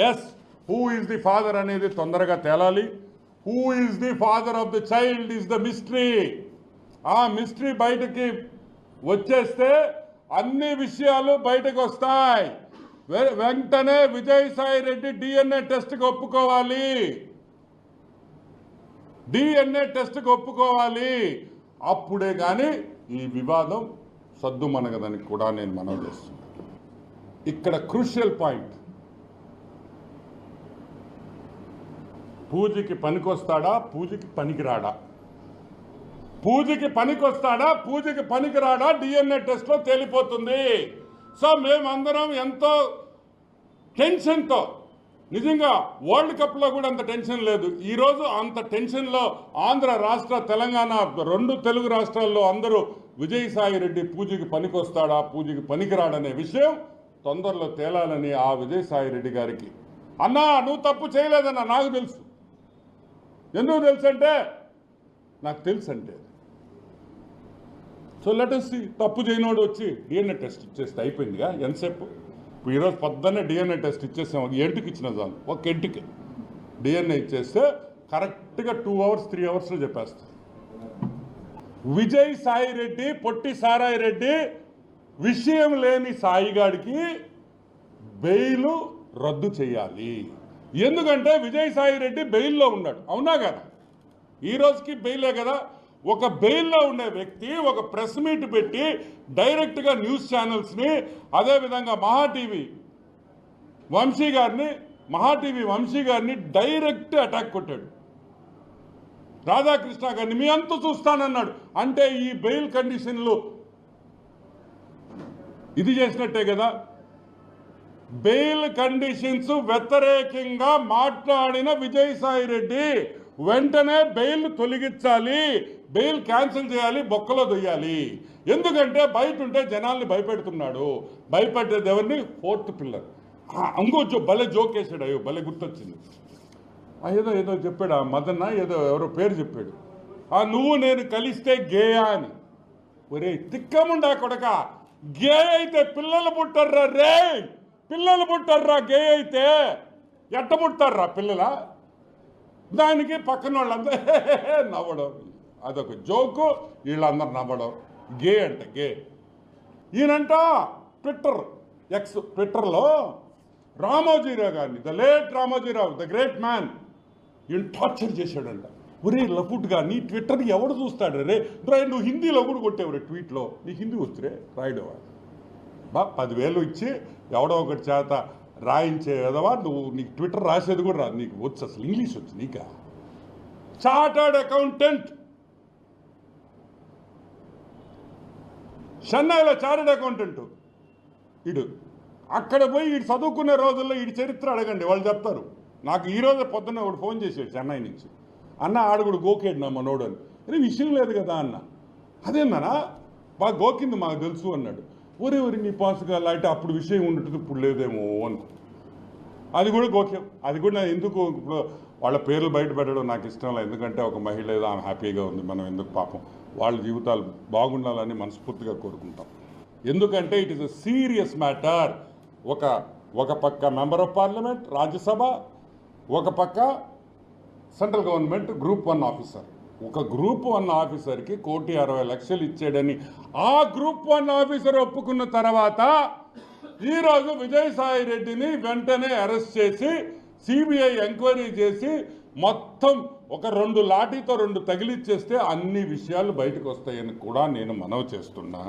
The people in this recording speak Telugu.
Yes, who is the father అనేది తొందరగా తేలాలి. Who is the father of the child is the mystery. ఆ మిస్టరీ బయటకి వచ్చేస్తే అన్ని విషయాలు బయటకు వస్తాయి. వెంటనే విజయసాయి రెడ్డి డిఎన్ఏ టెస్ట్కి ఒప్పుకోవాలి. డిఎన్ఏ టెస్ట్కి ఒప్పుకోవాలి. అప్పుడే కానీ ఈ వివాదం సద్దుమణగదని కూడా నేను మనవి చేస్తున్నాను. ఇక్కడ క్రూషియల్ పాయింట్, పూజకి పనికొస్తాడా, పూజకి పనికిరాడా? పూజకి పనికొస్తాడా, పూజకి పనికిరాడా డిఎన్ఏ టెస్ట్లో తేలిపోతుంది. సో మేమందరం ఎంతో టెన్షన్తో, నిజంగా వరల్డ్ కప్లో కూడా అంత టెన్షన్ లేదు. ఈరోజు అంత టెన్షన్లో ఆంధ్ర రాష్ట్ర, తెలంగాణ రెండు తెలుగు రాష్ట్రాల్లో అందరూ విజయసాయి రెడ్డి పూజకి పనికొస్తాడా, పూజకి పనికిరాడనే విషయం తొందరలో తేలాలని ఆ విజయసాయి రెడ్డి గారికి, అన్నా నువ్వు తప్పు చేయలేదన్నా నాకు తెలుసు. ఎందుకు తెలుసు అంటే నాకు తెలుసు అంటే. సో లెట్ us see, తప్పు చేయనోడు వచ్చి డిఎన్ఏ టెస్ట్ ఇచ్చేస్తే అయిపోయిందిగా. ఎంతసేపు? ఇప్పుడు ఈరోజు పొద్దున్నే డిఎన్ఏ టెస్ట్ ఇచ్చేసాం. ఎంటుకి ఇచ్చిన చాలు, ఒక ఎంటుకి డిఎన్ఏ ఇచ్చేస్తే కరెక్ట్గా 2 hours 3 hours చెప్పేస్తారు. విజయ్ సాయి రెడ్డి, పొట్టి సారాయి రెడ్డి విషయం లేని సాయిగాడికి బెయిల్ రద్దు చేయాలి. ఎందుకంటే విజయసాయి రెడ్డి బెయిల్లో ఉన్నాడు, అవునా కదా? ఈ రోజుకి బెయిలే కదా. ఒక బెయిల్లో ఉండే వ్యక్తి ఒక ప్రెస్ మీట్ పెట్టి డైరెక్ట్గా న్యూస్ ఛానల్స్ని, అదేవిధంగా మహాటీవీ వంశీ గారిని డైరెక్ట్ అటాక్ కొట్టాడు. రాధాకృష్ణ గారిని మీ అంతా చూస్తానన్నాడు. అంటే ఈ బెయిల్ కండిషన్లు ఇది చేసినట్టే కదా. బెయిల్ కండిషన్స్ వ్యతిరేకంగా మాట్లాడిన విజయసాయి రెడ్డి వెంటనే బెయిల్ తొలగించాలి, బెయిల్ క్యాన్సిల్ చేయాలి, బొక్కలో దొయ్యాలి. ఎందుకంటే బయట ఉంటే జనాల్ని భయపెడుతున్నాడు. భయపెట్టేది ఎవరిని? 4th pillar. ఇంకో భలే జోక్ వేసాడు. అయ్యో భలే గుర్తొచ్చింది. ఏదో చెప్పాడు, ఆ మదన్న ఏదో ఎవరో పేరు చెప్పాడు. నువ్వు నేను కలిస్తే గేయా అని. ఒరే తిక్కముండా కొడక, గే అయితే పిల్లలు పుట్టారా రే, పిల్లలు పుట్టారా గే అయితే? ఎట్ట పుట్టారా పిల్లల? దానికి పక్కన వాళ్ళందరూ నవ్వడం, అదొక జోకు, వీళ్ళందరూ నవ్వడం. గే అంటే గే. ఈయనంట ట్విట్టర్లో రామోజీరావు గారిని, the late Ramoji Rao, the great man, ఈయన టార్చర్ చేశాడంట. ఒరే లఫుట్గా నీ ట్విట్టర్ ఎవడు చూస్తాడు రే? నువ్వు హిందీలో కూడా కొట్టేవరే ట్వీట్లో, నీకు హిందీ వస్తురే రాయడం. 10,000 ఇచ్చి ఎవడో ఒకటి చేత రాయించే విధవా నువ్వు. నీకు ట్విట్టర్ రాసేది కూడా రాదు, నీకు వచ్చు అసలు ఇంగ్లీష్ వచ్చు నీకా? చార్టర్డ్ అకౌంటెంట్, చెన్నైలో చార్టర్డ్ అకౌంటెంట్ ఇడు. అక్కడ పోయి వీడు చదువుకునే రోజుల్లో వీడి చరిత్ర అడగండి, వాళ్ళు చెప్తారు. నాకు ఈరోజు పొద్దున్న ఒకడు ఫోన్ చేసాడు చెన్నై నుంచి. అన్న ఆడుగుడు గోకేడు నా మనోడు అని. అరే విషయం లేదు కదా అన్న. అదేందనా బాగా గోకింది మాకు తెలుసు అన్నాడు. ఒరే నీ పాసుగా అంటే అప్పుడు విషయం ఉండటం ఇప్పుడు లేదేమో అనుకో. అది కూడా గోక్యం. అది కూడా ఎందుకు ఇప్పుడు వాళ్ళ పేర్లు బయట పెట్టడం నాకు ఇష్టం లేదు. ఎందుకంటే ఒక మహిళ ఏదో ఆమె హ్యాపీగా ఉంది, మనం ఎందుకు పాపం వాళ్ళ జీవితాలు బాగుండాలని మనస్ఫూర్తిగా కోరుకుంటాం. ఎందుకంటే it is a serious matter. ఒక పక్క మెంబర్ ఆఫ్ పార్లమెంట్ రాజ్యసభ, ఒక పక్క సెంట్రల్ గవర్నమెంట్ గ్రూప్ 1 ఆఫీసర్. ఒక గ్రూప్ 1 ఆఫీసర్కి 1,60,00,000 ఇచ్చాడని ఆ గ్రూప్ 1 ఆఫీసర్ ఒప్పుకున్న తర్వాత ఈరోజు విజయసాయి రెడ్డిని వెంటనే అరెస్ట్ చేసి సిబిఐ ఎంక్వైరీ చేసి మొత్తం ఒక 2 లాఠీతో 2 తగిలిచ్చేస్తే అన్ని విషయాలు బయటకు వస్తాయని కూడా నేను మనవి చేస్తున్నా.